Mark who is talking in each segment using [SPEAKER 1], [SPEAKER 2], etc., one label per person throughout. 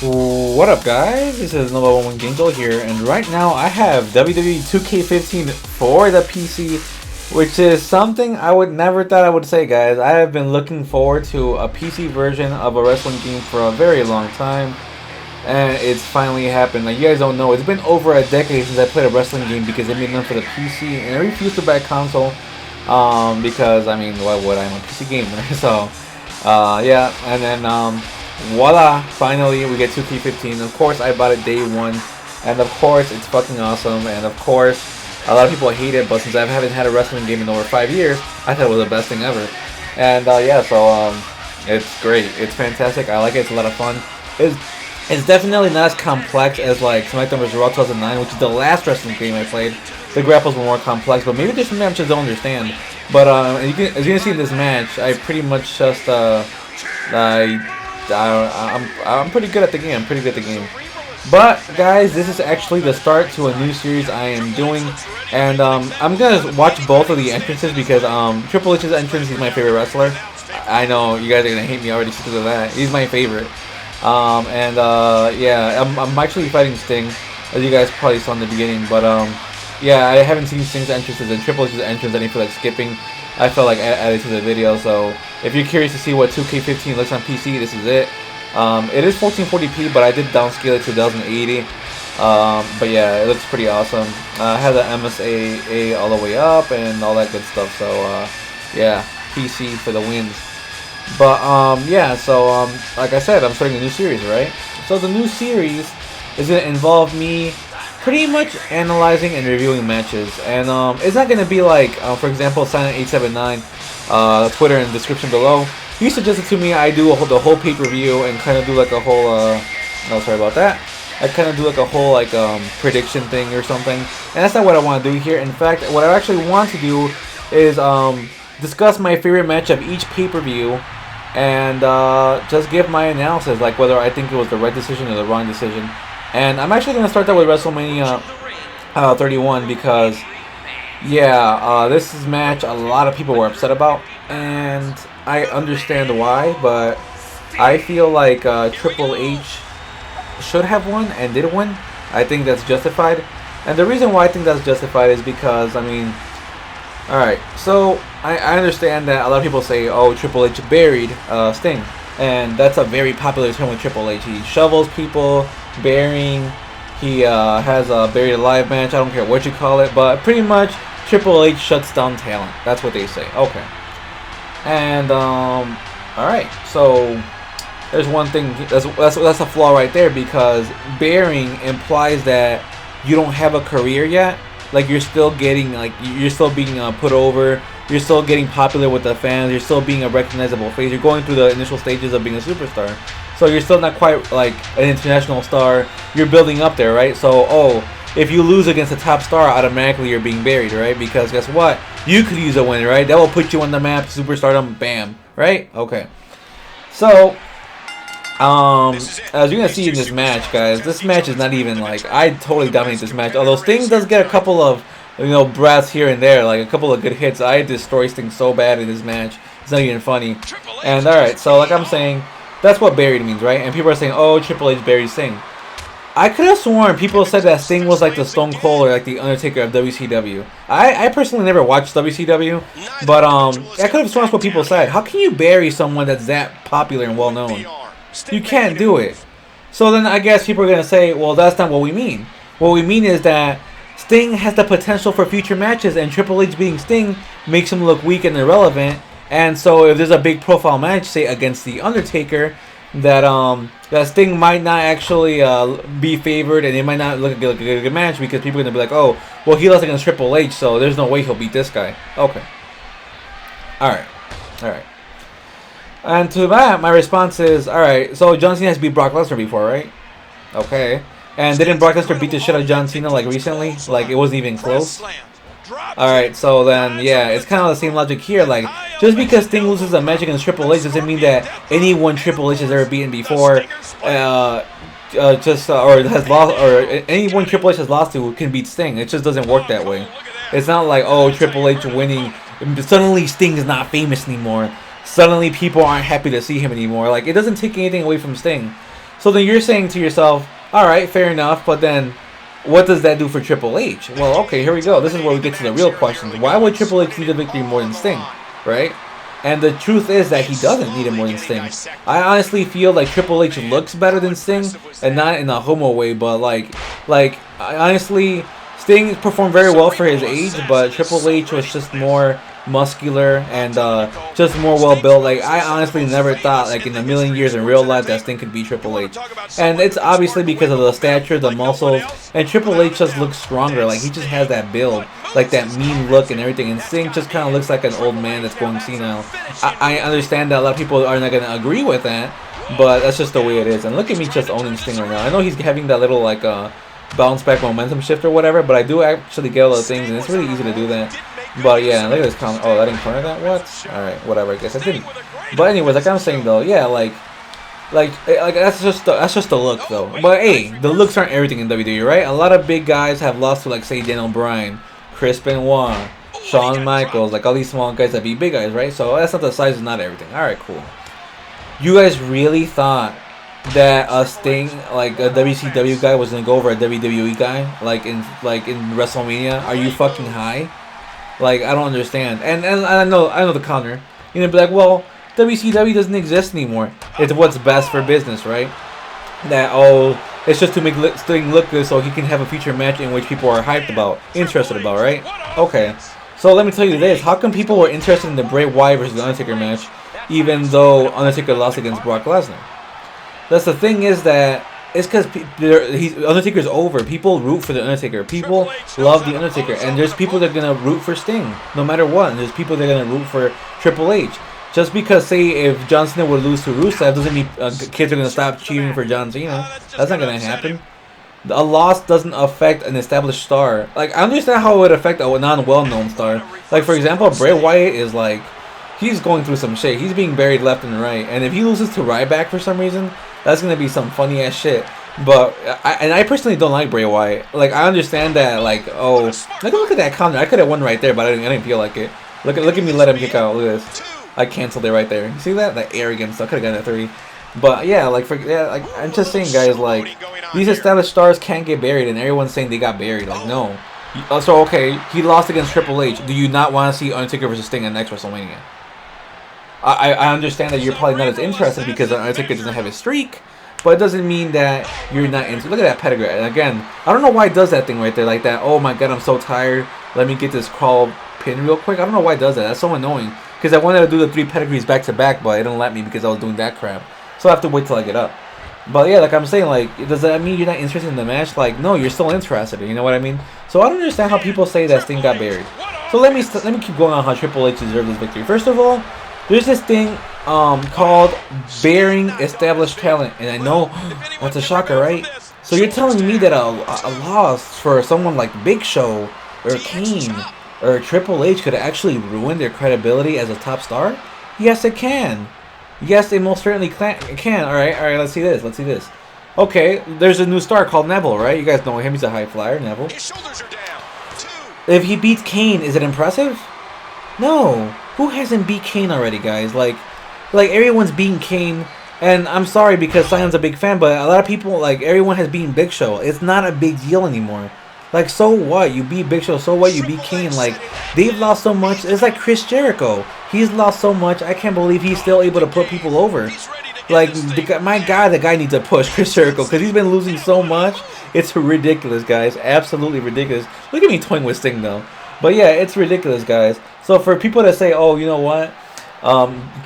[SPEAKER 1] What up, guys? This is Nova One Gangel here, and right now I have WWE 2K15 for the PC, which is something I would never thought I would say, guys. I have been looking forward to a PC version of a wrestling game for a very long time, and it's finally happened. Like, you guys don't know, it's been over a decade since I played a wrestling game because they made them for the PC, and I refused to buy a console because, I mean, why would I? I'm a PC gamer, so yeah, and then voila, finally we get 2K15. Of course I bought it day one, and of course it's fucking awesome, and of course a lot of people hate it, but since I haven't had a wrestling game in over 5 years, I thought it was the best thing ever. And yeah, so it's great, it's fantastic, I like it, it's a lot of fun. It's definitely not as complex as like SmackDown vs. Raw 2009, which is the last wrestling game I played. The grapples were more complex, but maybe there's something I just don't understand. But as you can see in this match, I pretty much just I'm pretty good at the game. But guys, this is actually the start to a new series I am doing, and I'm gonna watch both of the entrances because Triple H's entrance is my favorite wrestler. I know you guys are gonna hate me already because of that. He's my favorite. And yeah, I'm actually fighting Sting, as you guys probably saw in the beginning. But yeah, I haven't seen Sting's entrances and Triple H's entrance, and I feel like skipping. I felt like added to the video, so if you're curious to see what 2K15 looks on PC, this is it. It is 1440p, but I did downscale it to 1080. But yeah, it looks pretty awesome. I have the MSA all the way up and all that good stuff, so yeah, PC for the wins. But yeah, so like I said, I'm starting a new series, right? So the new series is going to involve me pretty much analyzing and reviewing matches, and it's not gonna be like, for example, Silent879, Twitter in the description below. He suggested to me I do the whole pay-per-view and kind of do like a whole, no, sorry about that. I kind of do like a whole like prediction thing or something, and that's not what I want to do here. In fact, what I actually want to do is discuss my favorite match of each pay-per-view and just give my analysis, like whether I think it was the right decision or the wrong decision. And I'm actually going to start that with WrestleMania 31 because, yeah, this is a match a lot of people were upset about, and I understand why, but I feel like Triple H should have won and did win. I think that's justified, and the reason why I think that's justified is because, I mean, alright, so I understand that a lot of people say, oh, Triple H buried Sting, and that's a very popular term with Triple H. He shovels people, burying, he has a buried alive match, I don't care what you call it, but pretty much Triple H shuts down talent. That's what they say. Okay. And alright, so there's one thing, that's a flaw right there, because burying implies that you don't have a career yet. Like, you're still getting, like, you're still being put over, you're still getting popular with the fans, you're still being a recognizable face, you're going through the initial stages of being a superstar. So you're still not quite like an international star, you're building up there, right? So, oh, if you lose against a top star, automatically you're being buried, right? Because guess what? You could use a win, right? That will put you on the map, superstardom, bam, right? Okay. So, as you're going to see in this match, guys, this match is not even like, I totally dominate this match. Although Sting does get a couple of, you know, breaths here and there, like a couple of good hits. I destroy Sting so bad in this match, it's not even funny. And alright, so like I'm saying, that's what buried means, right? And people are saying, oh, Triple H buried Sting. I could have sworn people said that Sting was like the Stone Cold or like the Undertaker of WCW. I personally never watched WCW, but I could have sworn that's what people said. How can you bury someone that's that popular and well known? You can't do it. So then I guess people are going to say, well, that's not what we mean. What we mean is that Sting has the potential for future matches, and Triple H being Sting makes him look weak and irrelevant. And so if there's a big profile match, say against the Undertaker, that Sting might not actually be favored, and it might not look like a good match because people are going to be like, oh, well, he lost against Triple H, so there's no way he'll beat this guy. Okay. Alright. Alright. And to that, my response is, alright, so John Cena has beat Brock Lesnar before, right? Okay. And didn't Brock Lesnar beat the shit out of John Cena, like, recently? Like, it wasn't even close? Alright, so then, yeah, it's kind of the same logic here. Like, just because Sting loses a match against Triple H doesn't mean that anyone Triple H has ever beaten before, or has lost, or anyone Triple H has lost to can beat Sting. It just doesn't work that way. It's not like, oh, Triple H winning, suddenly Sting is not famous anymore. Suddenly people aren't happy to see him anymore. Like, it doesn't take anything away from Sting. So then you're saying to yourself, all right, fair enough, but then what does that do for Triple H? Well, okay, here we go. This is where we get to the real questions. Why would Triple H need a victory more than Sting, right? And the truth is that he doesn't need it more than Sting. I honestly feel like Triple H looks better than Sting, and not in a homo way, but like honestly, Sting performed very well for his age, but Triple H was just more muscular and just more well built. Like, I honestly never thought, like, in a million years in real life that Sting could beat Triple H. And it's obviously because of the stature, the muscles, and Triple H just looks stronger. Like, he just has that build, like that mean look and everything. And Sting just kind of looks like an old man that's going senile. I understand that a lot of people are not going to agree with that, but that's just the way it is. And look at me just owning Sting right now. I know he's having that little, like, bounce back momentum shift or whatever, but I do actually get all the things, and it's really easy to do that. But yeah, look at this comment. Oh, I didn't corner that? What? Alright, whatever, I guess I didn't. But anyways, like I'm saying though, yeah, like that's just the look though. But hey, the looks aren't everything in WWE, right? A lot of big guys have lost to, like, say, Daniel Bryan, Chris Benoit, Shawn Michaels, like all these small guys that be big guys, right? So that's not, the size is not everything. Alright, cool. You guys really thought that a Sting, like a WCW guy, was gonna go over a WWE guy, like in WrestleMania? Are you fucking high? Like, I don't understand. And I know the counter. You're gonna be like, well, WCW doesn't exist anymore. It's what's best for business, right? That, oh, it's just to make Sting look good so he can have a future match in which people are hyped about, interested about, right? Okay. So let me tell you this. How come people were interested in the Bray Wyatt versus The Undertaker match, even though Undertaker lost against Brock Lesnar? That's the thing, is that it's because Undertaker's over. People root for The Undertaker. People love The Undertaker. And there's people that are going to root for Sting, no matter what. And there's people that are going to root for Triple H. Just because, say, if John Cena would lose to Rusev, doesn't mean kids are going to stop cheering for John Cena. That's not going to happen. A loss doesn't affect an established star. Like, I understand how it would affect a non-well-known star. Like, for example, Bray Wyatt is like, he's going through some shit. He's being buried left and right. And if he loses to Ryback for some reason, that's going to be some funny ass shit. But, I personally don't like Bray Wyatt. Like, I understand that, like, oh, look at that counter. I could have won right there, but I didn't feel like it. Look at me let him kick out. Look at this. I canceled it right there. You see that? That arrogance. I could have gotten a 3. But, yeah, like, I'm just saying, guys, like, these established stars can't get buried, and everyone's saying they got buried. Like, no. So, okay, he lost against Triple H. Do you not want to see Undertaker versus Sting at next WrestleMania? I understand that you're probably not as interested because Undertaker doesn't have his streak, but it doesn't mean that you're not into. Look at that pedigree. And again, I don't know why it does that thing right there, like that. Oh my god, I'm so tired. Let me get this crawl pin real quick. I don't know why it does that. That's so annoying. Because I wanted to do the 3 pedigrees back to back, but it didn't let me because I was doing that crap. So I have to wait till I get up. But yeah, like I'm saying, like, does that mean you're not interested in the match? Like, no, you're still interested. You know what I mean? So I don't understand how people say that Sting got buried. So let me keep going on how Triple H deserved this victory. First of all, there's this thing called burying established talent, and I know that's a shocker, right? So you're telling me that a loss for someone like Big Show or Kane or Triple H could actually ruin their credibility as a top star? Yes, it can. Yes, it most certainly can. All right, let's see this. Okay, there's a new star called Neville, right? You guys know him. He's a high flyer, Neville. If he beats Kane, is it impressive? No. Who hasn't beat Kane already, guys? Like everyone's beaten Kane, and I'm sorry because Sion's a big fan, but a lot of people, like, everyone has beaten Big Show. It's not a big deal anymore. Like, so what? You beat Big Show, so what? You beat Kane. Like, they've lost so much. It's like Chris Jericho. He's lost so much. I can't believe he's still able to put people over. Like, the guy needs to push Chris Jericho because he's been losing so much. It's ridiculous, guys. Absolutely ridiculous. Look at me toying with Sting, though. But yeah, it's ridiculous, guys. So for people to say, oh, you know what?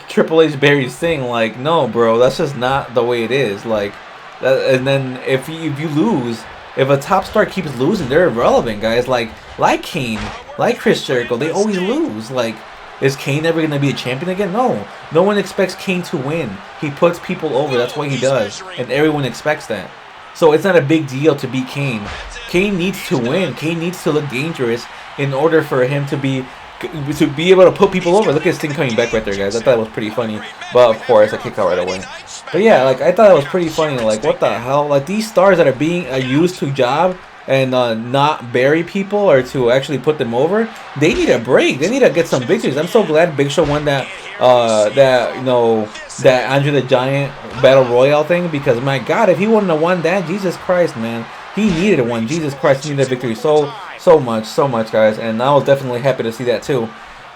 [SPEAKER 1] Triple H buried Sting, like, no, bro, that's just not the way it is. Like, and then if you lose, if a top star keeps losing, they're irrelevant, guys. Like Kane, like Chris Jericho, they always lose. Like, is Kane ever gonna be a champion again? No. No one expects Kane to win. He puts people over. That's what he does, and everyone expects that. So it's not a big deal to beat Kane. Kane needs to win. Kane needs to look dangerous in order for him to be able to put people over. Look at Sting coming back right there, guys. I thought it was pretty funny. But of course, I kicked out right away. But yeah, like, I thought it was pretty funny. Like, what the hell? Like, these stars that are being used to job and not bury people or to actually put them over, they need a break. They need to get some victories. I'm so glad Big Show won that that Andre the Giant Battle Royale thing, because my God, if he wouldn't have won that, Jesus Christ, man, he needed one. Jesus Christ, he needed a victory so much, guys, and I was definitely happy to see that too.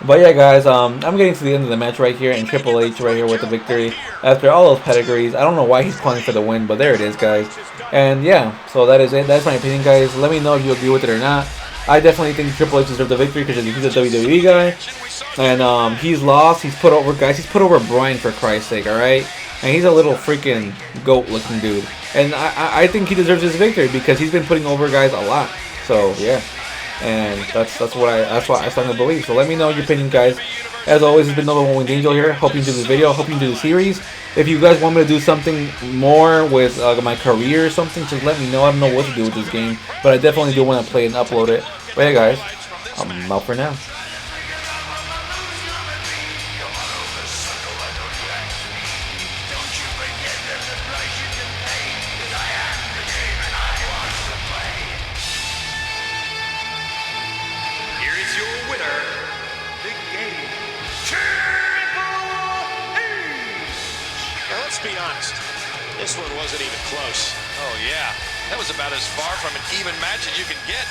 [SPEAKER 1] But yeah, guys, I'm getting to the end of the match right here, and Triple H right here with the victory after all those pedigrees. I don't know why he's calling for the win, but there it is, guys. And yeah, so that is it. That's my opinion, guys. Let me know if you agree with it or not. I definitely think Triple H deserved the victory because he's a WWE guy, and he's lost. He's put over, guys. He's put over Bryan, for Christ's sake, all right? And he's a little freaking goat-looking dude, and I think he deserves his victory because he's been putting over guys a lot. So yeah. And that's what I strongly believe. So let me know your opinion, guys. As always, it's been Nova Winged Angel here. Hope you enjoyed this video. Hope you enjoyed the series. If you guys want me to do something more with my career or something, just let me know. I don't know what to do with this game, but I definitely do want to play and upload it. But yeah, guys, I'm out for now.
[SPEAKER 2] Your winner, the game, Triple H!
[SPEAKER 3] Now let's be honest, this one wasn't even close.
[SPEAKER 2] Oh yeah, that was about as far from an even match as you could get.